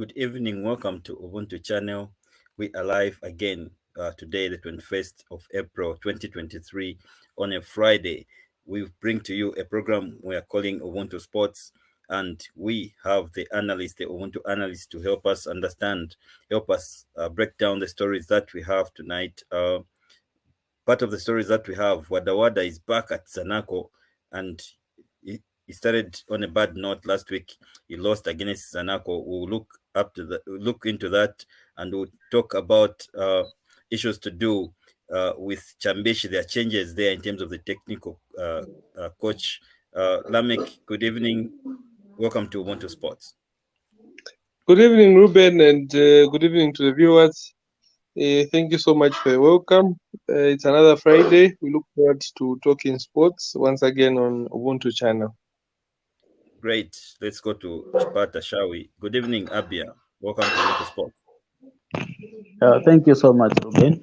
good evening. Welcome to Ubuntu channel. We are live again today, the 21st of April 2023, on a Friday. We bring to you a program we are calling Ubuntu Sports, and we have the analysts, the Ubuntu analysts, to help us understand, help us break down the stories that we have tonight. Part of the stories that we have, Wada is back at ZANACO, and he started on a bad note last week. He lost against ZANACO. We'll look into that, and we'll talk about issues to do with Chambishi. There are changes there in terms of the technical coach. Lameck, good evening. Welcome to Ubuntu Sports. Good evening, Reuben, and good evening to the viewers. Thank you so much for your welcome. It's another Friday. We look forward to talking sports once again on Ubuntu channel. Great. Let's go to Chipata, shall we? Good evening, Abia. Welcome to Ubuntu Sports. Thank you so much, Reuben.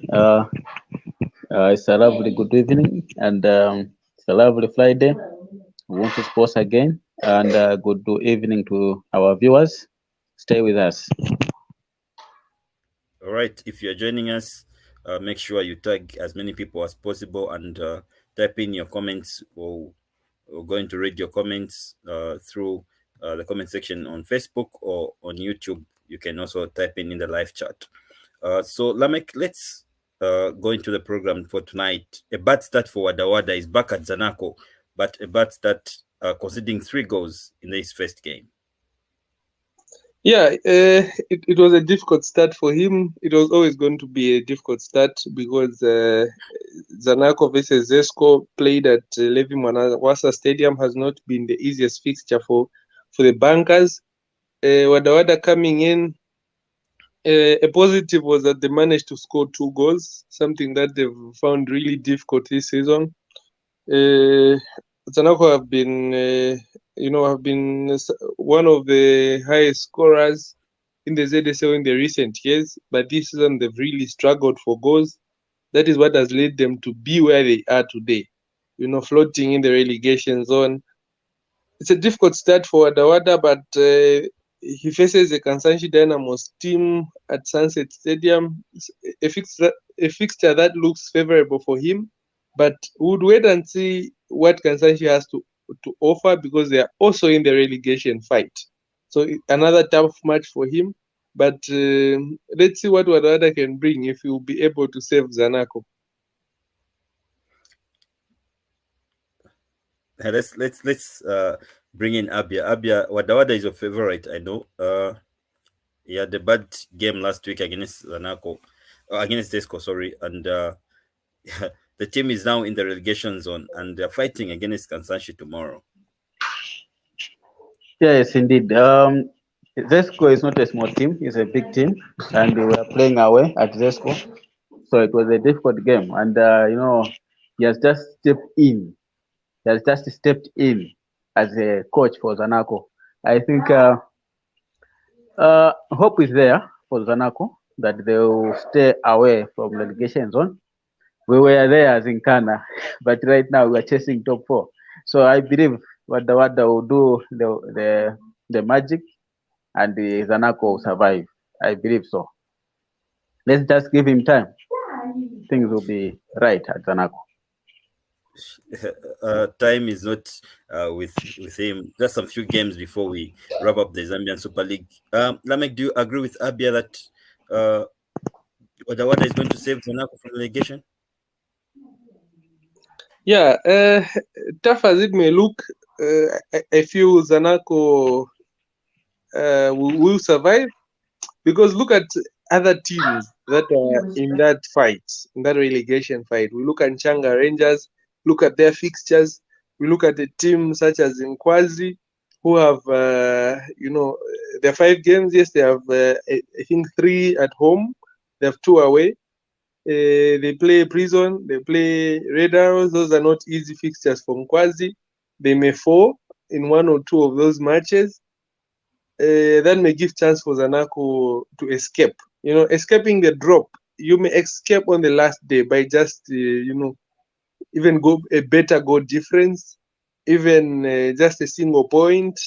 It's a lovely good evening, and it's a lovely Friday. We want to sports again, and good evening to our viewers. Stay with us. All right. If you're joining us, make sure you tag as many people as possible and type in your comments. We're going to read your comments through the comment section on Facebook or on YouTube. You can also type in the live chat. So, Lameck, let's go into the program for tonight. A bad start for Wada is back at ZANACO, but a bad start conceding 3 goals in his first game. Yeah, it was a difficult start for him. It was always going to be a difficult start because ZANACO versus ZESCO played at Levi Mwanawasa Stadium has not been the easiest fixture for the bankers. Wada coming in, a positive was that they managed to score 2 goals, something that they've found really difficult this season. ZANACO have been one of the highest scorers in the ZSL in the recent years, but this season they've really struggled for goals. That is what has led them to be where they are today, floating in the relegation zone. It's a difficult start for Wada, but he faces a Kansanshi Dynamos team at Sunset Stadium, a fixture that looks favorable for him, but we would wait and see what Kansanshi has to offer because they are also in the relegation fight. So another tough match for him, but let's see what Wada can bring if he will be able to save ZANACO. Let's bring in Abia. Abia, Wada is your favorite, I know. He had a bad game last week against ZANACO, against ZESCO, sorry, and the team is now in the relegation zone and they're fighting against Kansanshi tomorrow. Yes, indeed. ZESCO is not a small team; it's a big team, and we were playing away at ZESCO, so it was a difficult game. And he has just stepped in. He has just stepped in as a coach for ZANACO. I think hope is there for ZANACO that they will stay away from relegation zone. We were there as in Ghana, but right now we are chasing top 4. So I believe Wada will do the magic, and the ZANACO will survive. I believe so. Let's just give him time. Things will be right at ZANACO. Time is not with him. Just some few games before we wrap up the Zambian Super League. Lameck, do you agree with Abia that Wada is going to save ZANACO from relegation? Yeah, tough as it may look, I feel ZANACO will survive because look at other teams that are in that fight, in that relegation fight. We look at Changa Rangers, look at their fixtures. We look at a team such as Nkwazi, who have, their 5 games. Yes, they have, I think, 3 at home. They have 2 away. They play Prison, they play Red Arrows. Those are not easy fixtures for Nkwazi. They may fall in 1 or 2 of those matches. That may give chance for ZANACO to escape. Escaping the drop, you may escape on the last day by just, even go a better goal difference, even just a single point.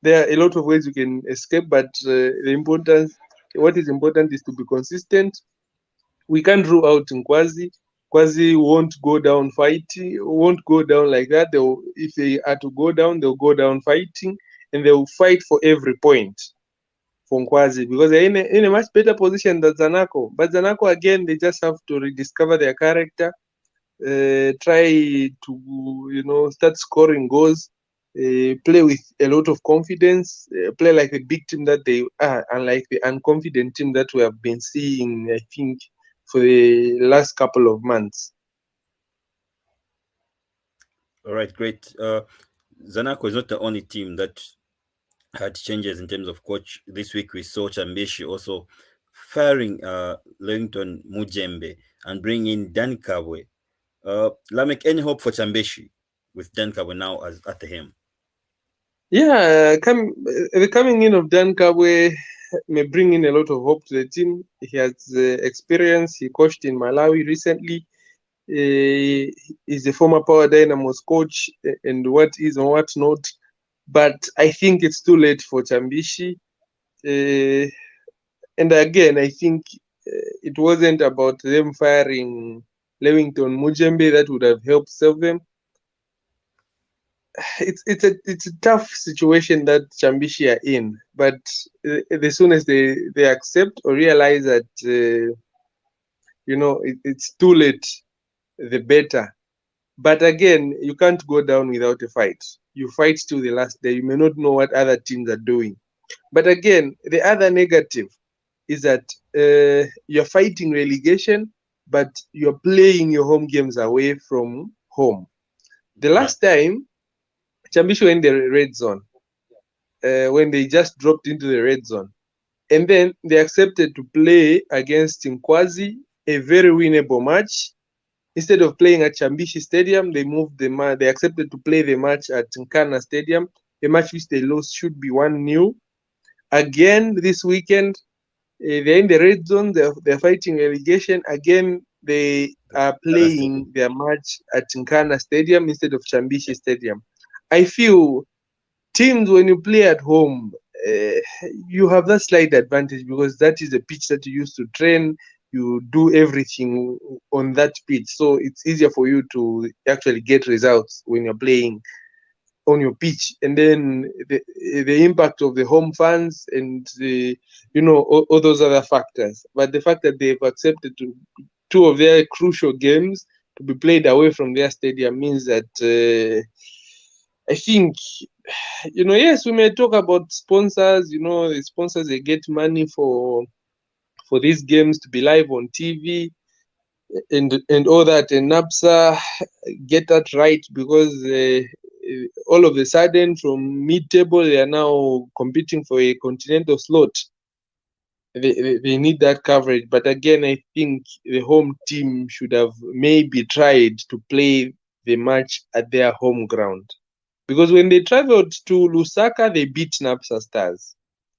there are a lot of ways you can escape, but what is important is to be consistent. We can't rule out Nkwazi. Kwazi won't go down fighting, won't go down like that. If they are to go down, they'll go down fighting, and they'll fight for every point for Nkwazi, because they're in a much better position than ZANACO. But ZANACO, again, they just have to rediscover their character, try to start scoring goals, play with a lot of confidence, play like the big team that they are, unlike the unconfident team that we have been seeing, I think, for the last couple of months. All right, great. ZANACO is not the only team that had changes in terms of coach. This week we saw Chambishi also firing Lewington Mujembe and bringing in Danny Kabwe. Lameck, any hope for Chambishi with Dan Kabwe now at the helm? Yeah, the coming in of Dan Kabwe may bring in a lot of hope to the team. He has experience. He coached in Malawi recently. He's a former Power Dynamos coach, and what is and what not. But I think it's too late for Chambishi. And again, I think it wasn't about them firing Lewington Mujembe that would have helped save them. It's a tough situation that Chambishi are in, but as soon as they accept or realize that it's too late, the better. But again, you can't go down without a fight. You fight till the last day. You may not know what other teams are doing. But again, the other negative is that you're fighting relegation, but you're playing your home games away from home. The last time, Chambishi were in the red zone, when they just dropped into the red zone. And then they accepted to play against Nkwazi, a very winnable match. Instead of playing at Chambishi Stadium, they moved the match. They accepted to play the match at Nkana Stadium. A match which they lost should be 1-0. Again, this weekend, they're in the red zone. They're fighting relegation. Again, they are playing their match at Nkana Stadium instead of Chambishi Stadium. I feel teams, when you play at home, you have that slight advantage because that is the pitch that you used to train. You do everything on that pitch, so it's easier for you to actually get results when you're playing on your pitch. And then the impact of the home fans and all those other factors. But the fact that they've accepted two of their crucial games to be played away from their stadium means that I think, yes, we may talk about sponsors. The sponsors, they get money for these games to be live on TV and all that. And NAPSA get that right, because all of a sudden from mid-table they are now competing for a continental slot. They need that coverage. But again, I think the home team should have maybe tried to play the match at their home ground. Because when they traveled to Lusaka, they beat NAPSA Stars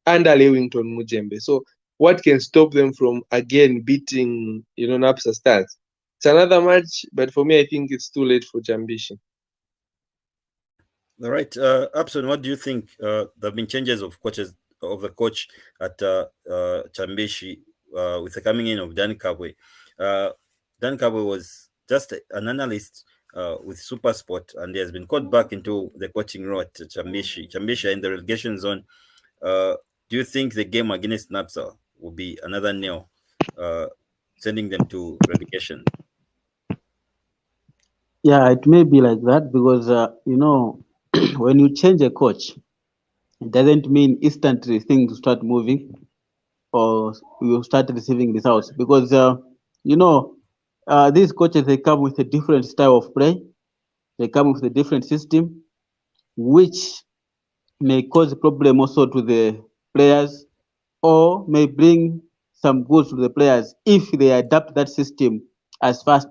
under Lewington Mujembe. So what can stop them from again beating NAPSA Stars? It's another match, but for me, I think it's too late for Chambishi. All right, Abson, what do you think? There have been changes of the coach at Chambishi with the coming in of Danny Kabwe. Danny Kabwe was just an analyst with SuperSport, and he has been called back into the coaching role at Chambishi. Chambishi are in the relegation zone. Do you think the game against NAPSA will be another nail, sending them to relegation? Yeah, it may be like that because, when you change a coach, it doesn't mean instantly things start moving or you start receiving results. Because, these coaches, they come with a different style of play. They come with a different system, which may cause a problem also to the players, or may bring some goods to the players if they adapt that system as fast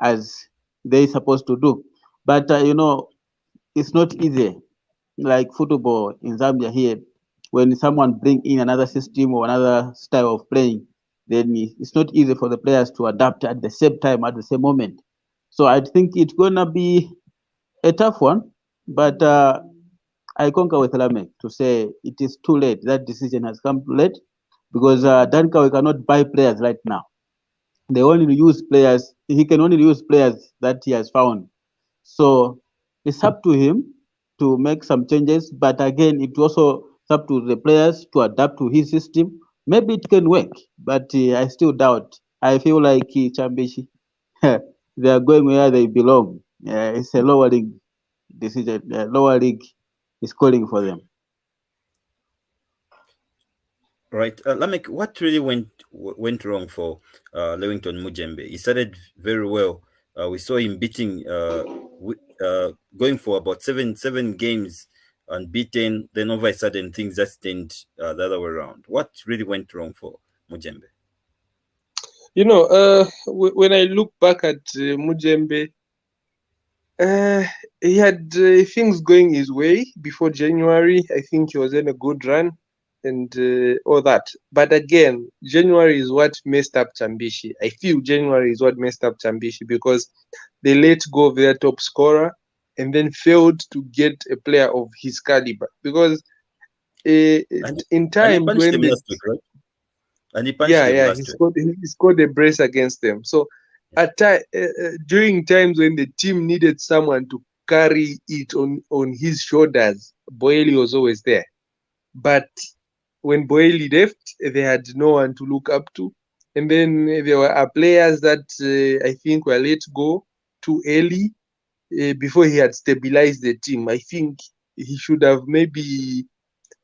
as they're supposed to do. But, it's not easy. Like football in Zambia here, when someone bring in another system or another style of playing, then it's not easy for the players to adapt at the same time, at the same moment. So I think it's gonna be a tough one, but I concur with Lameck to say it is too late. That decision has come too late because Danny Kabwe cannot buy players right now. They only use players. He can only use players that he has found. So it's up to him to make some changes. But again, it also it's up to the players to adapt to his system. Maybe it can work, but I still doubt. I feel like Chambishi, they are going where they belong. It's a lower league decision. Lower league is calling for them. Right, Lameck, what really went wrong for Lewington Mujembe? He started very well. We saw him beating, going for about seven games unbeaten. Then all of a sudden, things just turned the other way around. What really went wrong for Mujembe? When I look back at Mujembe, he had things going his way before January. I think he was in a good run and all that. But again, January is what messed up Chambishi. I feel January is what messed up Chambishi because they let go of their top scorer and then failed to get a player of his caliber. Because in times when they... last week, right? And he punched them last week. He scored a brace against them. So during times when the team needed someone to carry it on his shoulders, Boeli was always there. But when Boeli left, they had no one to look up to. And then there were players that I think were let go too early before he had stabilized the team. I think he should have maybe,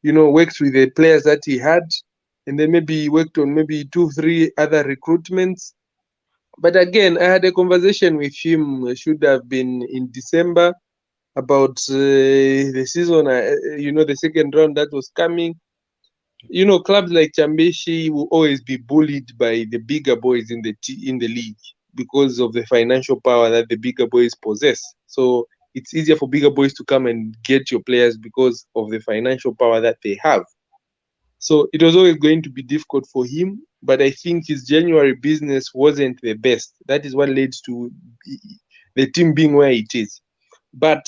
worked with the players that he had and then maybe worked on maybe 2-3 other recruitments. But again, I had a conversation with him, should have been in December, about the season, the second round that was coming. Clubs like Chambishi will always be bullied by the bigger boys in the league because of the financial power that the bigger boys possess. So it's easier for bigger boys to come and get your players because of the financial power that they have. So it was always going to be difficult for him, but I think his January business wasn't the best. That is what led to the team being where it is. But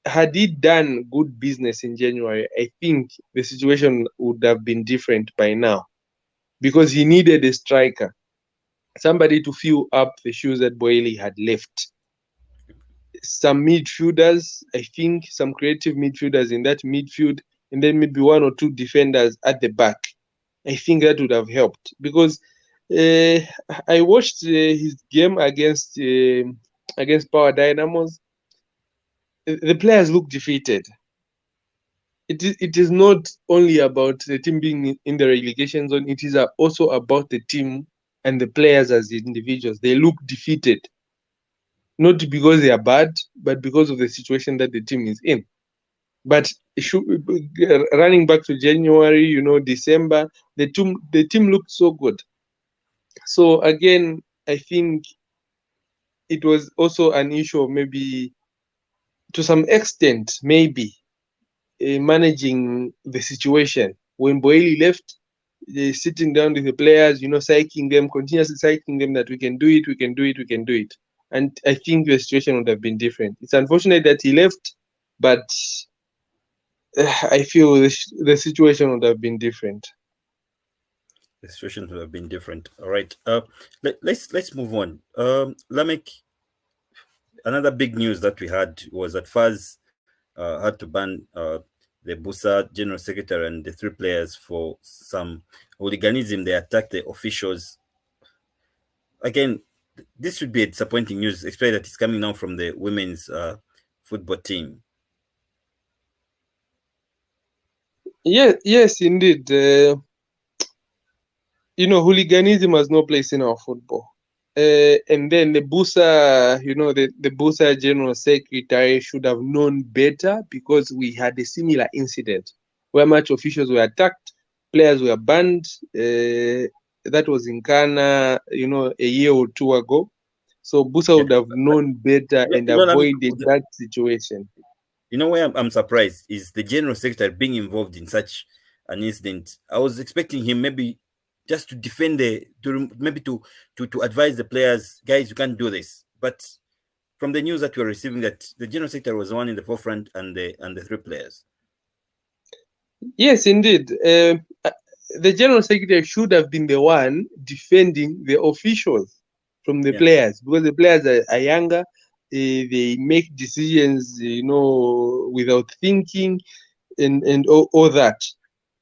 had he done good business in January, I think the situation would have been different by now because he needed a striker, somebody to fill up the shoes that Boeli had left. Some midfielders, I think, some creative midfielders in that midfield, and then maybe 1 or 2 defenders at the back. I think that would have helped because I watched his game against Power Dynamos. The players look defeated. It is not only about the team being in the relegation zone. It is also about the team and the players as individuals. They look defeated, not because they are bad, but because of the situation that the team is in. But running back to January, December, the team looked so good. So again, I think it was also an issue of maybe, to some extent, maybe managing the situation. When Boeli left, sitting down with the players, psyching them, continuously psyching them that we can do it, we can do it, we can do it. And I think the situation would have been different. It's unfortunate that he left, but I feel the situation would have been different. The situation would have been different. All right. Let's move on. Lameck, another big news that we had was that Faz had to ban the BUSA general secretary and the 3 players for some hooliganism. They attacked the officials. Again, this should be a disappointing news, especially that it's coming now from the women's football team. Yes, indeed. Hooliganism has no place in our football. And then the BUSA, the BUSA general secretary should have known better because we had a similar incident where match officials were attacked, players were banned. That was in Ghana, a year or 2 ago. So BUSA would have known better and avoided that situation. Where I'm surprised is the general secretary being involved in such an incident. I was expecting him maybe just to defend to advise the players, guys, you can't do this. But from the news that we're receiving, that the general secretary was the one in the forefront and the 3 players. Yes, indeed. The general secretary should have been the one defending the officials from the Yeah. players, because the players are younger. They make decisions, without thinking, and all that.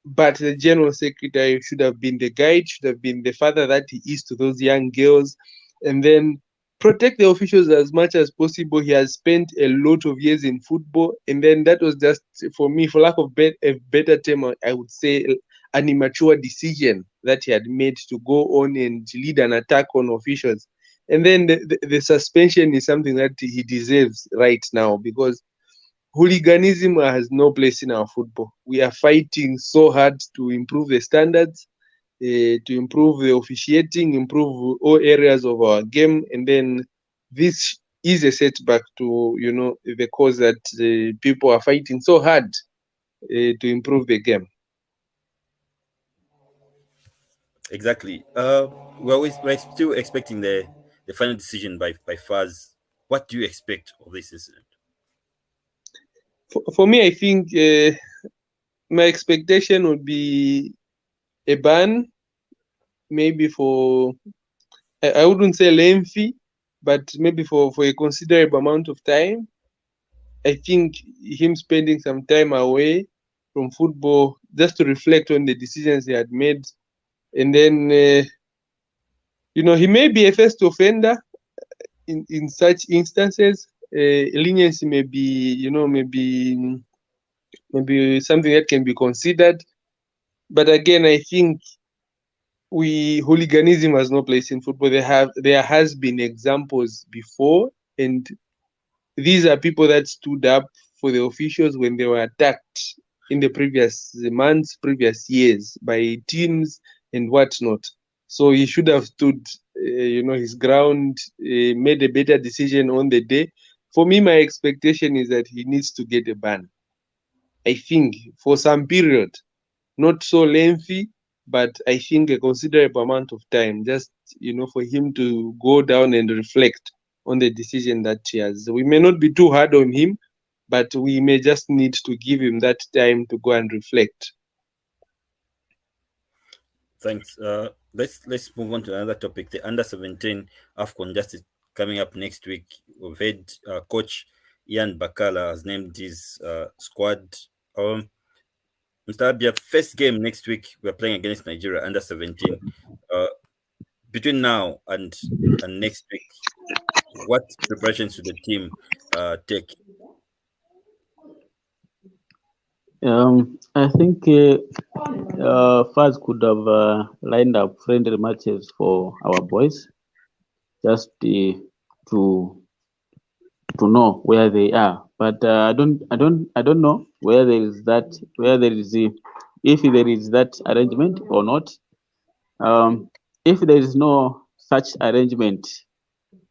But the general secretary should have been the guide, should have been the father that he is to those young girls, and then protect the officials as much as possible. He has spent a lot of years in football, and then that was just, for me, for lack of a better term, I would say an immature decision that he had made to go on and lead an attack on officials. And then the suspension is something that he deserves right now, because hooliganism has no place in our football. We are fighting so hard to improve the standards, to improve the officiating, improve all areas of our game, and then this is a setback to the cause that people are fighting so hard to improve the game. Exactly. We're still expecting the final decision by Faz. What do you expect of this incident? For me, I think my expectation would be a ban, maybe for, I wouldn't say lengthy, but maybe for a considerable amount of time. I think him spending some time away from football just to reflect on the decisions he had made, and then he may be a first offender in such instances. Leniency may be, maybe something that can be considered. But again, I think hooliganism has no place in football. There has been examples before, and these are people that stood up for the officials when they were attacked in the previous months, previous years, by teams and whatnot. So he should have stood, his ground, made a better decision on the day. For me, my expectation is that he needs to get a ban. I think for some period, not so lengthy, but I think a considerable amount of time, just for him to go down and reflect on the decision that he has. We may not be too hard on him, but we may just need to give him that time to go and reflect. Thanks. Let's move on to another topic. The under-17 AFCON just is coming up next week. We've had coach Ian Bakala has named his squad. Mr. Abia, first game next week we're playing against Nigeria under-17. Between now and next week, what preparations should the team take? I think Faz could have lined up friendly matches for our boys, just to know where they are. But I don't know where there is if there is that arrangement or not. If there is no such arrangement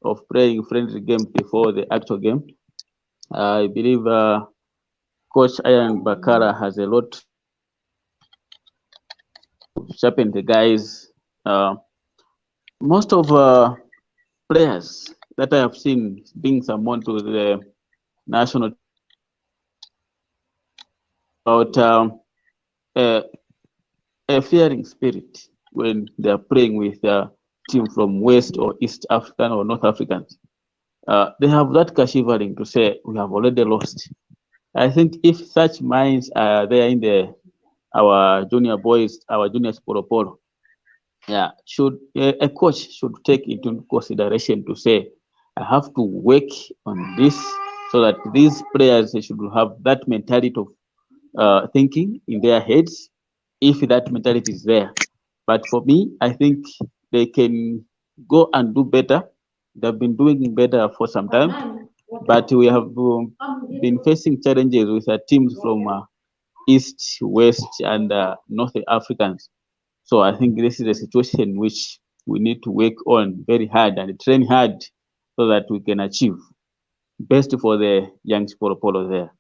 of playing friendly games before the actual game, I believe Coach Ian Bakara has a lot to sharpen the guys. Most of players that I have seen being summoned to the national about a fearing spirit when they are playing with a team from West or East African or North Africans. They have that shivering to say we have already lost. I think if such minds are there in our junior boys, our junior Polo, yeah, a coach should take into consideration to say, I have to work on this so that these players should have that mentality of thinking in their heads, if that mentality is there. But for me, I think they can go and do better. They've been doing better for some time, but we have been facing challenges with teams from East, West, and North Africans. So I think this is a situation which we need to work on very hard and train hard so that we can achieve best for the young Polo there.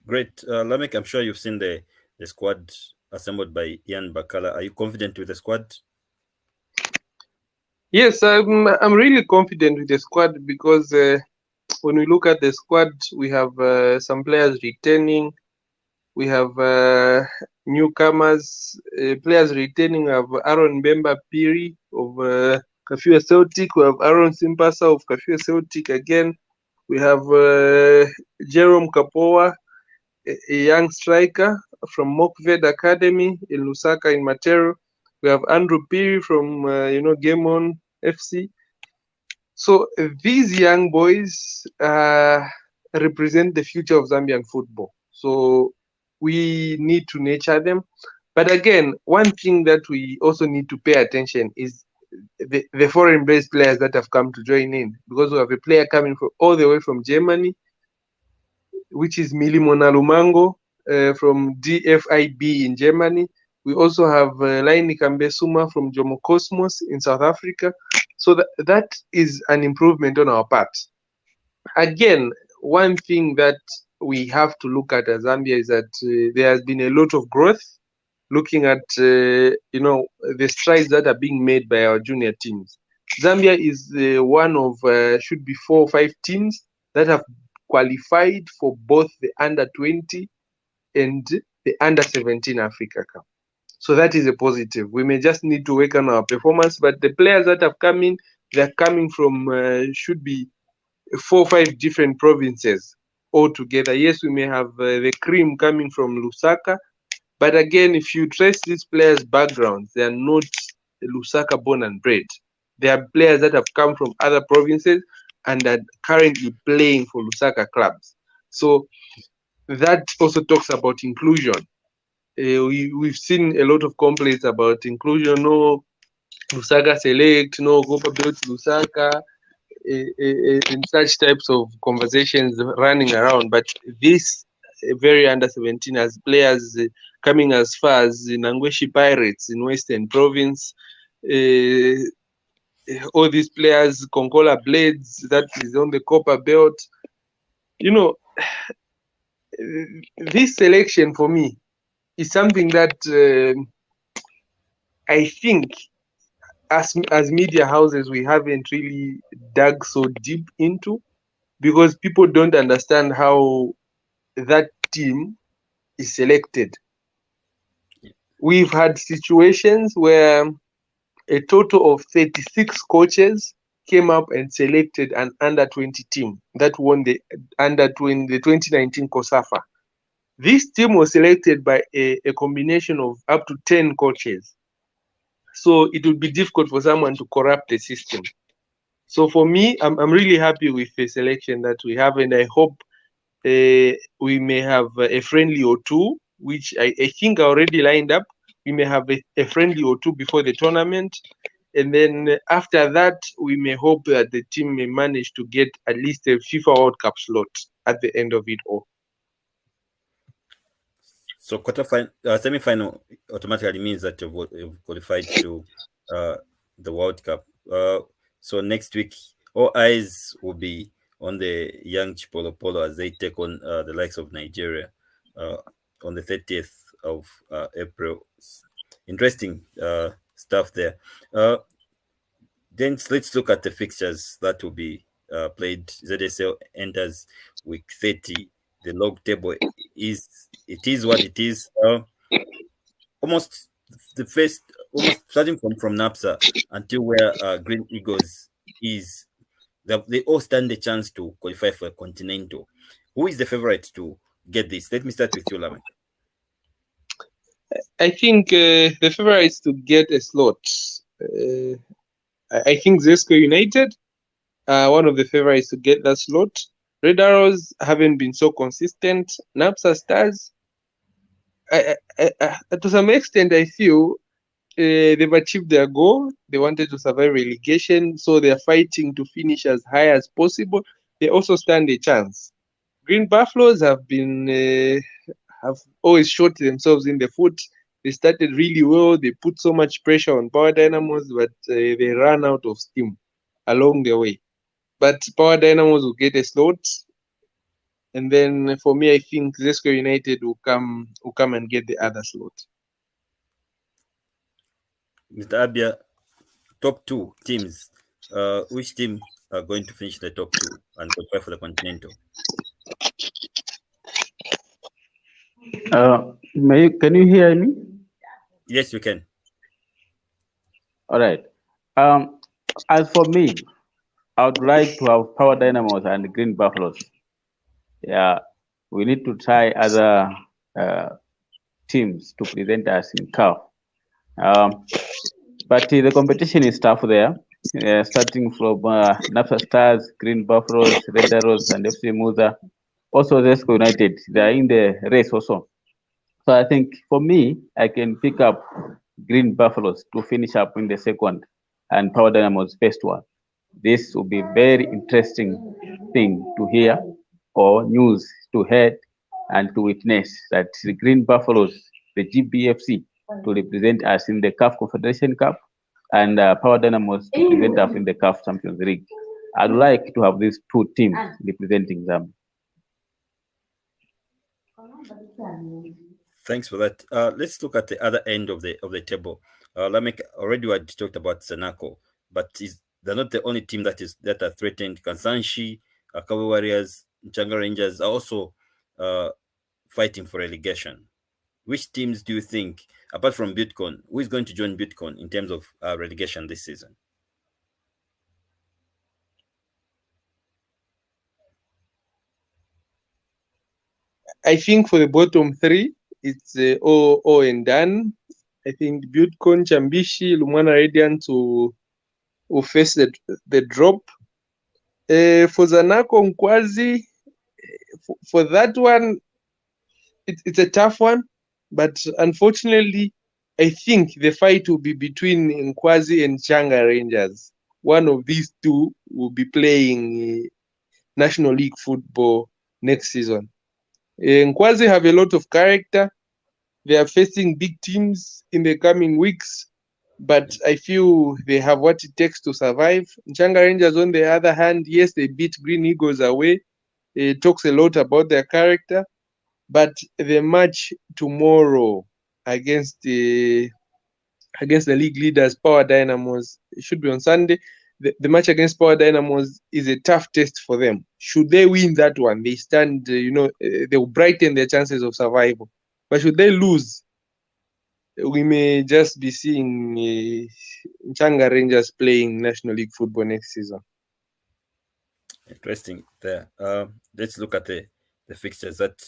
Great. Lameck, I'm sure you've seen the squad assembled by Ian Bakala. Are you confident with the squad? Yes, I'm really confident with the squad, because when we look at the squad, we have some players returning. We have newcomers, players returning. We have Aaron Bemba Piri of Kafua Celtic. We have Aaron Simpasa of Kafua Celtic again. We have Jerome Kapoa, a young striker from Mokved Academy in Lusaka in Matero. We have Andrew Piri from Game On FC. So these young boys represent the future of Zambian football. So we need to nurture them. But again, one thing that we also need to pay attention is the foreign-based players that have come to join in, because we have a player coming from all the way from Germany, which is Milimona Lumango from DFIB in Germany. We also have Laini Kambesuma from Jomo Cosmos in South Africa. So that is an improvement on our part. Again, one thing that we have to look at as Zambia is that there has been a lot of growth, looking at the strides that are being made by our junior teams. Zambia is one of should be 4 or 5 teams that have qualified for both the under 20 and the under 17 Africa Cup. So that is a positive. We may just need to work on our performance, but the players that have come in, they're coming from should be 4 or 5 different provinces altogether. Yes, we may have the cream coming from Lusaka, but again, if you trace these players' backgrounds, they are not Lusaka born and bred. They are players that have come from other provinces and are currently playing for Lusaka clubs. So that also talks about inclusion. We've seen a lot of complaints about inclusion. No Lusaka Select, no Copa Belt Lusaka, and such types of conversations running around. But this very under 17 has players coming as far as Nangweshi Pirates in Western Province. All these players, Konkola Blades, that is on the Copper Belt. This selection for me is something that I think as media houses we haven't really dug so deep into, because people don't understand how that team is selected. We've had situations where a total of 36 coaches came up and selected an under 20 team that won the under 20, the 2019 COSAFA. This team was selected by a combination of up to 10 coaches. So it would be difficult for someone to corrupt the system. So for me, I'm really happy with the selection that we have, and I hope we may have a friendly or two, which I think are already lined up. We may have a friendly or two before the tournament. And then after that, we may hope that the team may manage to get at least a FIFA World Cup slot at the end of it all. So semi-final automatically means that you've qualified to the World Cup. So next week, all eyes will be on the young Chipolo Polo as they take on the likes of Nigeria on the 30th of April. Interesting stuff there. Then let's look at the fixtures that will be played. ZSL enters week 30. The log table is what it is. Almost starting from NAPSA until where Green Eagles is, they all stand a chance to qualify for a continental. Who is the favorite to get this? Let me start with you, Lameck. I think the favorites to get a slot. I think Zesco United are one of the favorites to get that slot. Red Arrows haven't been so consistent. NAPSA Stars, to some extent, I feel they've achieved their goal. They wanted to survive relegation, so they're fighting to finish as high as possible. They also stand a chance. Green Buffaloes have always shot themselves in the foot. They started really well. They put so much pressure on Power Dynamos, but they ran out of steam along the way. But Power Dynamos will get a slot. And then for me, I think Zesco United will come and get the other slot. Mr. Abia, top 2 teams. Which team are going to finish the top 2 and qualify for the continental? Can you hear me? Yes, you can. All right. As for me, I would like to have Power Dynamos and Green Buffaloes. Yeah, we need to try other uh, teams to present us in CAF. But the competition is tough there, starting from NAFTA Stars, Green Buffaloes, Red Arrows, and FC Muza. Also, Zesco United, they are in the race also. So I think for me, I can pick up Green Buffaloes to finish up in the second and Power Dynamos first one. This will be very interesting thing to hear or news to hear and to witness that the Green Buffaloes, the GBFC, to represent us in the CAF Confederation Cup and Power Dynamos to represent us in the CAF Champions League. I'd like to have these two teams representing them. Thanks for that. Let's look at the other end of the table. Lameck, already we had talked about ZANACO, but they're not the only team that are threatened. Kansanshi, Kabwe Warriors, Changa Rangers are also fighting for relegation. Which teams do you think, apart from Bitcoin, who is going to join Bitcoin in terms of relegation this season? I think for the bottom three, it's O and Dan. I think Butcon, Chambishi, Lumwana Radiant will face the drop. For ZANACO Nkwazi, for that one, it's a tough one, but unfortunately, I think the fight will be between Nkwazi and Changa Rangers. One of these two will be playing National League football next season. Nkwazi have a lot of character. They are facing big teams in the coming weeks, but I feel they have what it takes to survive. Changa Rangers, on the other hand, yes, they beat Green Eagles away. It talks a lot about their character, but the match tomorrow against the league leaders, Power Dynamos, it should be on Sunday. The match against Power Dynamos is a tough test for them. Should they win that one, they stand, they will brighten their chances of survival. But should they lose, we may just be seeing Changa Rangers playing National League football next season. Interesting there. Let's look at the fixtures that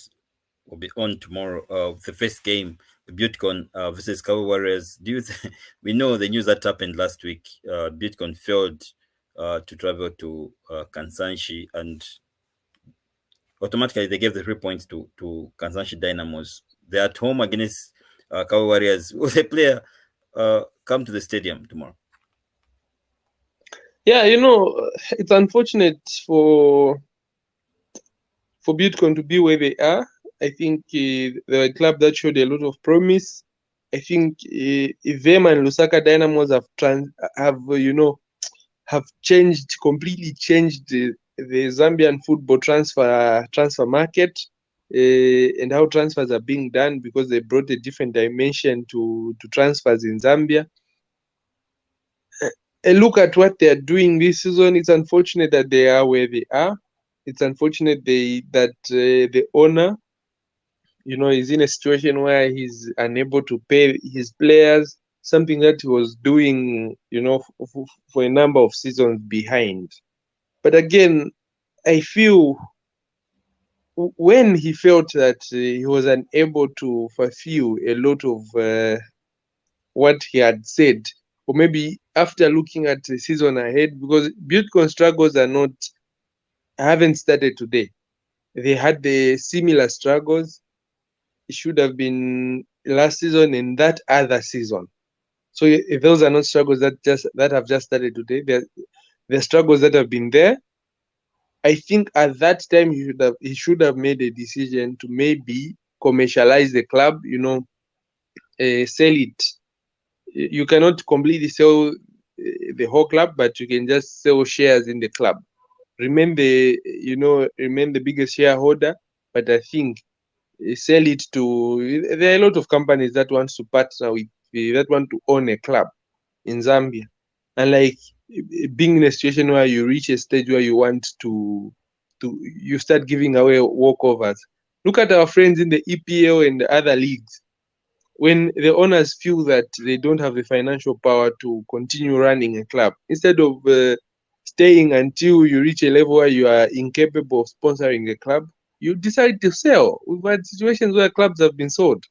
will be on tomorrow. The first game, Bitcoin versus Kabwe Warriors. We know the news that happened last week. Bitcoin failed to travel to Kansanshi, and automatically they gave the 3 points to Kansanshi Dynamos. They're at home against Kabwe Warriors. Will the player come to the stadium tomorrow? Yeah, it's unfortunate for Bitcoin to be where they are. I think they're a club that showed a lot of promise. I think them and Lusaka Dynamos have completely changed the Zambian football transfer market and how transfers are being done, because they brought a different dimension to transfers in Zambia. Look at what they are doing this season. It's unfortunate that they are where they are. It's unfortunate that the owner, is in a situation where he's unable to pay his players, something that he was doing, for a number of seasons behind. But again, I feel when he felt that he was unable to fulfill a lot of what he had said, or maybe after looking at the season ahead, because Bitcoin struggles haven't started today. They had the similar struggles. It should have been last season and that other season. So if those are not struggles that have just started today, they're struggles that have been there. I think at that time he should have made a decision to maybe commercialize the club, sell it. You cannot completely sell the whole club, but you can just sell shares in the club. Remain the biggest shareholder, but I think sell it to. There are a lot of companies that want to partner with, that want to own a club in Zambia, and like being in a situation where you reach a stage where you want to you start giving away walkovers. Look at our friends in the EPL and the other leagues. When the owners feel that they don't have the financial power to continue running a club, instead of staying until you reach a level where you are incapable of sponsoring a club, you decide to sell. We've had situations where clubs have been sold.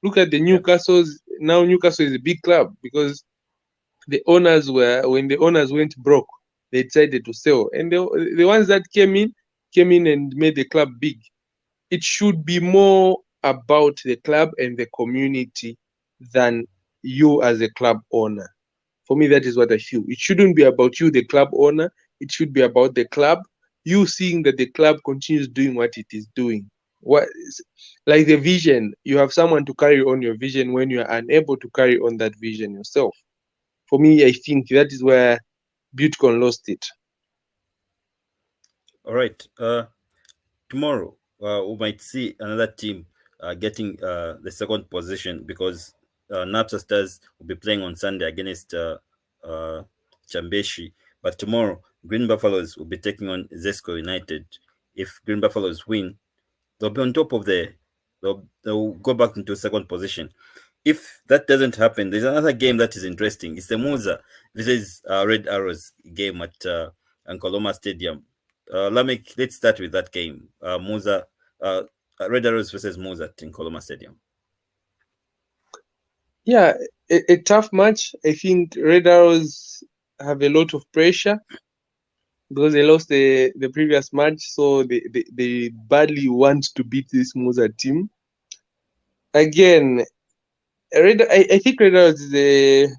Look at the Newcastle's. Now Newcastle is a big club because when the owners went broke, they decided to sell. And the ones that came in and made the club big. It should be more about the club and the community than you as a club owner. For me, that is what I feel. It shouldn't be about you, the club owner. It should be about the club. You seeing that the club continues doing what it is doing. Like the vision, you have someone to carry on your vision when you are unable to carry on that vision yourself. For me, I think that is where Butcon lost it. All right. Tomorrow, we might see another team getting the second position because Napsa Stars will be playing on Sunday against Chambishi. But tomorrow, Green Buffaloes will be taking on ZANACO United. If Green Buffaloes win, they'll be on top of they'll go back into second position. If that doesn't happen, there's another game that is interesting. It's the Musa versus Red Arrows game at Nkoloma Stadium. Lameck, let's start with that game. Musa, Red Arrows versus Musa at Nkoloma Stadium. Yeah, a tough match. I think Red Arrows have a lot of pressure because they lost the previous match, so they badly want to beat this Musa team. Again, I think Red Arrows is a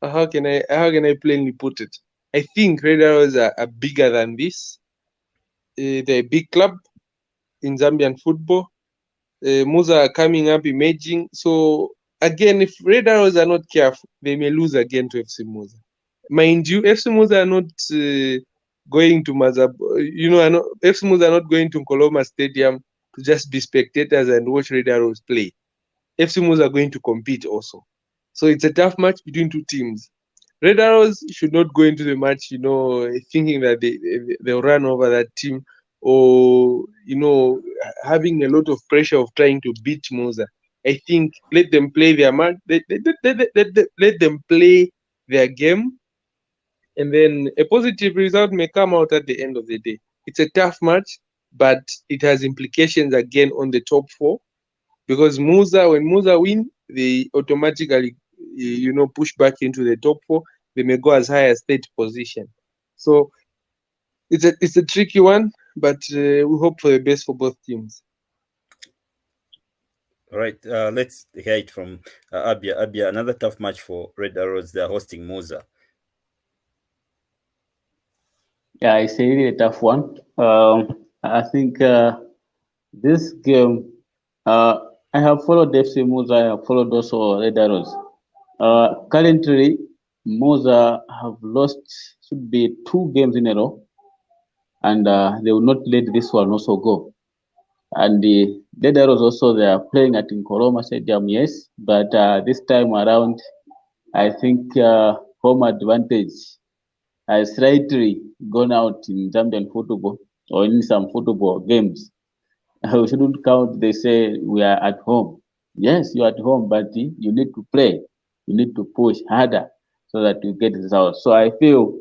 how can I plainly put it? I think Red Arrows are bigger than this. They're a big club in Zambian football. Musa are coming up, emerging. So again, if Red Arrows are not careful, they may lose again to FC Musa. Mind you, FC Musa are not going to Mazab. FC Musa are not going to Nkoloma Stadium to just be spectators and watch Red Arrows play. FC Musa are going to compete also. So it's a tough match between two teams. Red Arrows should not go into the match, thinking that they'll run over that team or, having a lot of pressure of trying to beat Musa. I think let them play their match, let them play their game, and then a positive result may come out at the end of the day. It's a tough match, but it has implications again on the top four because when Musa win, they automatically push back into the top four. They may go as high as third position. So it's a tricky one, but we hope for the best for both teams. All right, let's hear it from Abia. Abia, another tough match for Red Arrows. They're hosting Musa. Yeah, it's a really tough one. I think this game, I have followed FC Musa, I have followed also Red Arrows. Currently, Musa have lost, should be 2 games in a row, and they will not let this one also go. And the Red Arrows also, they are playing at Nkoloma Stadium, yes, but this time around, I think home advantage has slightly gone out in Zambian football or in some football games. We shouldn't count, they say we are at home. Yes, you're at home, but you need to play. You need to push harder so that you get results. So I feel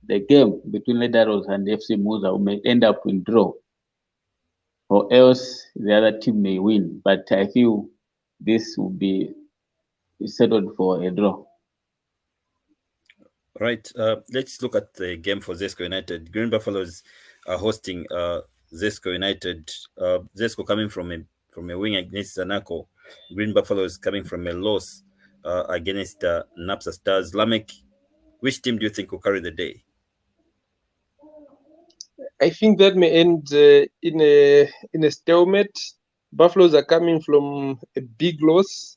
the game between Red Arrows and FC Musa may end up in draw, or else the other team may win. But I feel this will be settled for a draw. Right. Let's look at the game for ZANACO United. Green Buffaloes are hosting ZANACO United. ZANACO coming from a win against ZANACO. Green Buffaloes coming from a loss against Napsa Stars. Lameck, which team do you think will carry the day? I think that may end in a stalemate. Buffaloes are coming from a big loss.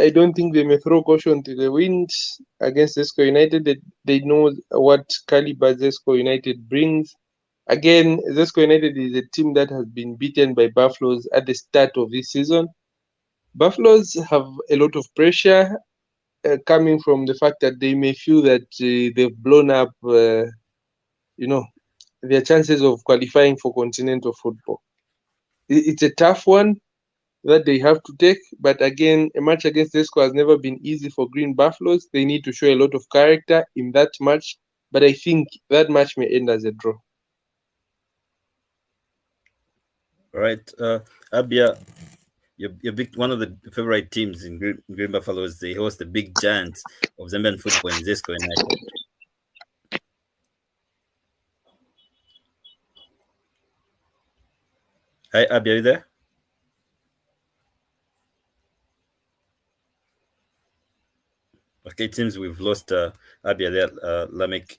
I don't think they may throw caution to the wind against ZANACO United. They know what caliber ZANACO United brings. Again, ZANACO United is a team that has been beaten by Buffaloes at the start of this season. Buffaloes have a lot of pressure coming from the fact that they may feel that they've blown up, their chances of qualifying for continental football. It's a tough one that they have to take, but again, a match against ZESCO has never been easy for Green Buffaloes. They need to show a lot of character in that match, but I think that match may end as a draw. All right, Abia, your big one of the favorite teams in Green Buffaloes. They host the big giants of Zambian football in ZESCO United. Hi, Abia, are you there? Okay, it seems we've lost Abia there, Lameck.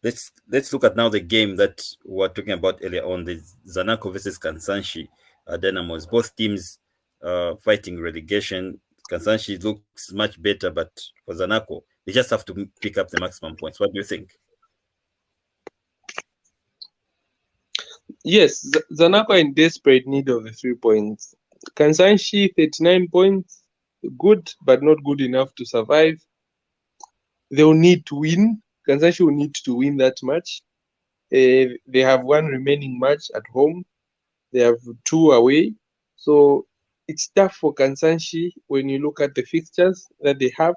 Let's look at now the game that we were talking about earlier on, the ZANACO versus Kansanshi Dynamos. Both teams fighting relegation. Kansanshi looks much better, but for ZANACO, they just have to pick up the maximum points. What do you think? Yes, ZANACO are in desperate need of the 3 points. Kansanshi, 39 points, good, but not good enough to survive. They will need to win. Kansanshi will need to win that match. They have one remaining match at home. They have 2 away. So it's tough for Kansanshi when you look at the fixtures that they have.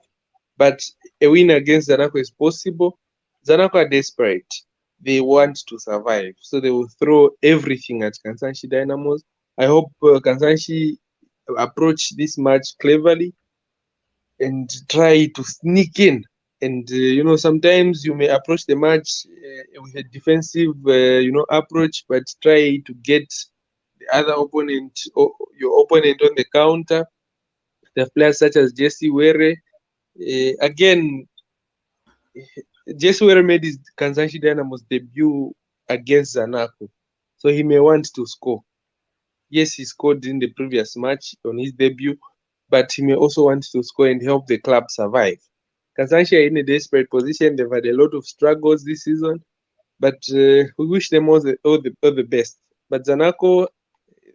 But a win against ZANACO is possible. ZANACO are desperate. They want to survive. So they will throw everything at Kansanshi Dynamos. I hope Kansanshi approach this match cleverly and try to sneak in. And, sometimes you may approach the match with a defensive, approach, but try to get the other opponent, or your opponent on the counter. There are players such as Jesse Were. Again, Jesse Were made his Kansanshi Dynamos debut against ZANACO. So he may want to score. Yes, he scored in the previous match on his debut, but he may also want to score and help the club survive. Kansanshi are in a desperate position. They've had a lot of struggles this season, but we wish them all the best. But ZANACO,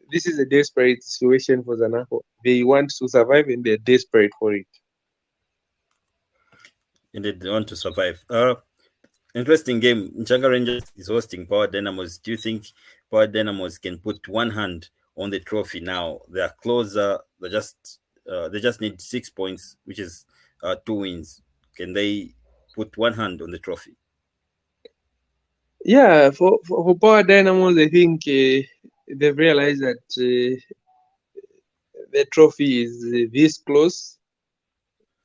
this is a desperate situation for ZANACO. They want to survive and they're desperate for it. Indeed, they want to survive. Interesting game. Nchanga Rangers is hosting Power Dynamos. Do you think Power Dynamos can put one hand on the trophy now? They are closer. They just need 6 points, which is 2 wins. Can they put one hand on the trophy? Yeah, for Power Dynamos, I think they've realized that the trophy is this close.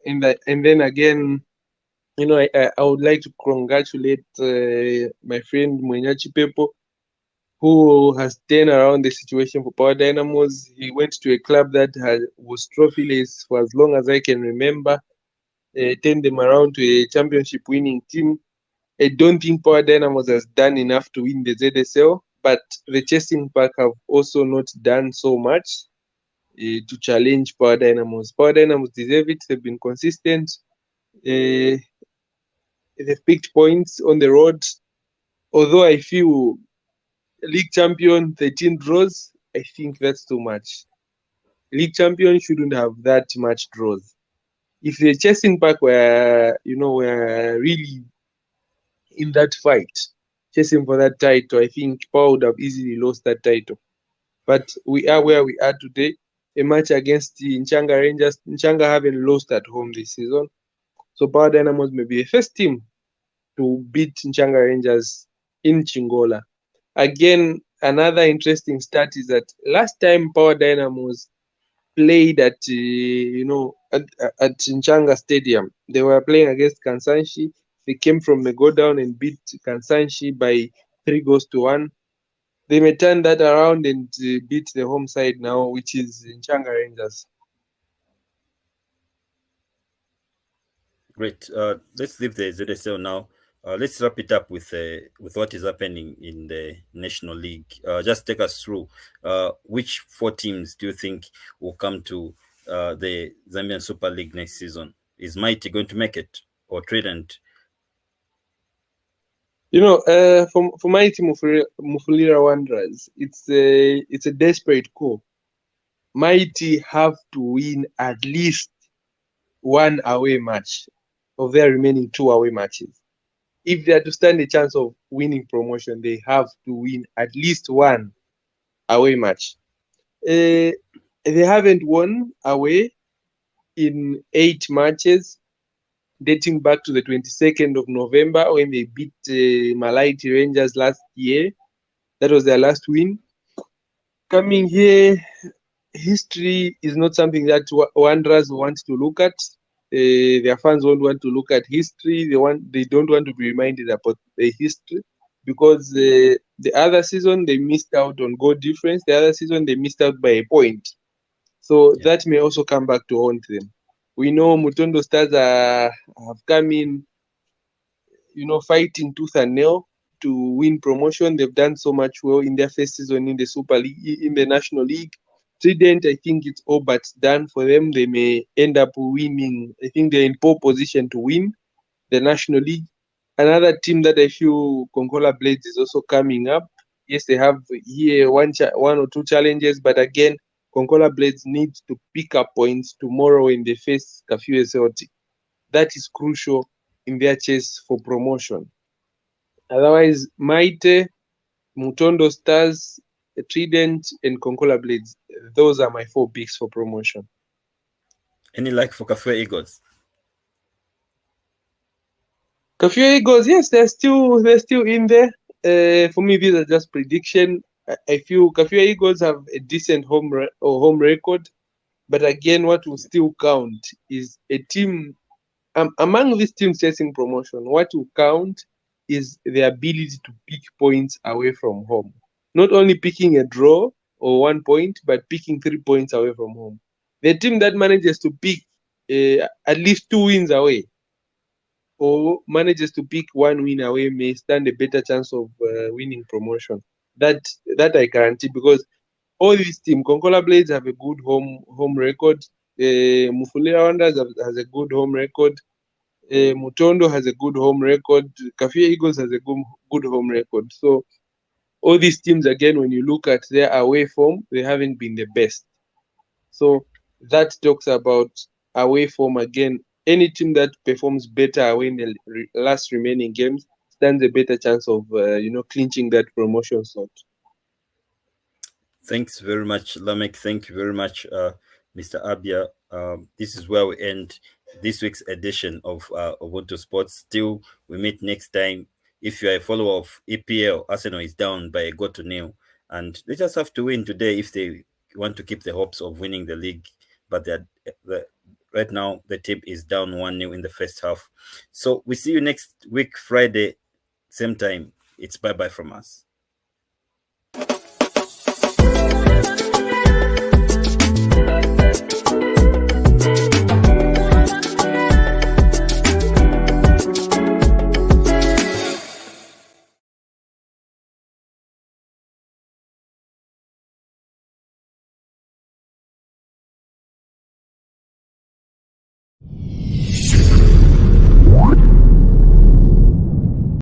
And then again, I would like to congratulate my friend Mwenyachi Pepo, who has turned around the situation for Power Dynamos. He went to a club that was trophyless for as long as I can remember, turned them around to a championship winning team. I don't think Power Dynamos has done enough to win the ZSL, but the Chasing Pack have also not done so much to challenge Power Dynamos. Power Dynamos deserve it. They've been consistent. They've picked points on the road. Although I feel league champion 13 draws, I think that's too much. League champion shouldn't have that much draws. If the Chasing Pack were really in that fight, chasing for that title, I think Power would have easily lost that title. But we are where we are today. A match against the Nchanga Rangers. Nchanga haven't lost at home this season. So Power Dynamos may be the first team to beat Nchanga Rangers in Chingola. Again, another interesting stat is that last time Power Dynamos played at Nchanga Stadium, they were playing against Kansanshi. They came from a go down and beat Kansanshi by 3-1. They may turn that around and beat the home side now, which is Nchanga Rangers. Great. Let's leave the ZSL now. Let's wrap it up with what is happening in the National League. Just take us through which 4 teams do you think will come to the Zambian Super League next season? Is Mighty going to make it, or Trident? For Mighty Mufulira Wanderers, it's a desperate call. Mighty have to win at least 1 away match of their remaining 2 away matches. if they are to stand a chance of winning promotion, they have to win at least one away match. They haven't won away in 8 matches, dating back to the 22nd of November when they beat Malaiti Rangers last year. That was their last win. Coming here, history is not something that Wanderers want to look at. Their fans won't want to look at history. They don't want to be reminded about the history, because the other season they missed out on goal difference. The other season they missed out by a point. So that may also come back to haunt them. We know Mutondo Stars have come in, fighting tooth and nail to win promotion. They've done so much well in their first season in the Super League, in the National League. Trident, I think it's all but done for them. They may end up winning. I think they're in pole position to win the National League. Another team that I feel Konkola Blades is also coming up. Yes, they have here one or two challenges, but again, Konkola Blades need to pick up points tomorrow when they face Kafue Celtic. That is crucial in their chase for promotion. Otherwise, Maite, Mutondo Stars, Trident, and Konkola Blades, those are my 4 picks for promotion. Any luck for Kafue Eagles? Kafue Eagles, yes, they're still in there. For me, these are just prediction. I feel Kafue Eagles have a decent home record, but again, what will still count is a team among these teams chasing promotion. What will count is the ability to pick points away from home. Not only picking a draw or 1 point, but picking 3 points away from home. The team that manages to pick at least 2 wins away, or manages to pick 1 win away, may stand a better chance of winning promotion. That I guarantee, because all these teams, Konkola Blades have a good home record. Mufulira Wanderers has a good home record. Mutondo has a good home record. Kafue Eagles has a good home record. So all these teams, again, when you look at their away form, they haven't been the best. So that talks about away form again. Any team that performs better away in the last remaining games stands a better chance of clinching that promotion slot. Thanks very much, Lameck. Thank you very much, Mr. Abia. This is where we end this week's edition of Ubuntu Sports. Still, we meet next time. If you are a follower of EPL, Arsenal is down by a goal to nil, and they just have to win today if they want to keep the hopes of winning the league. But right now, the team is down 1-0 in the first half. So we see you next week, Friday, same time. It's bye-bye from us.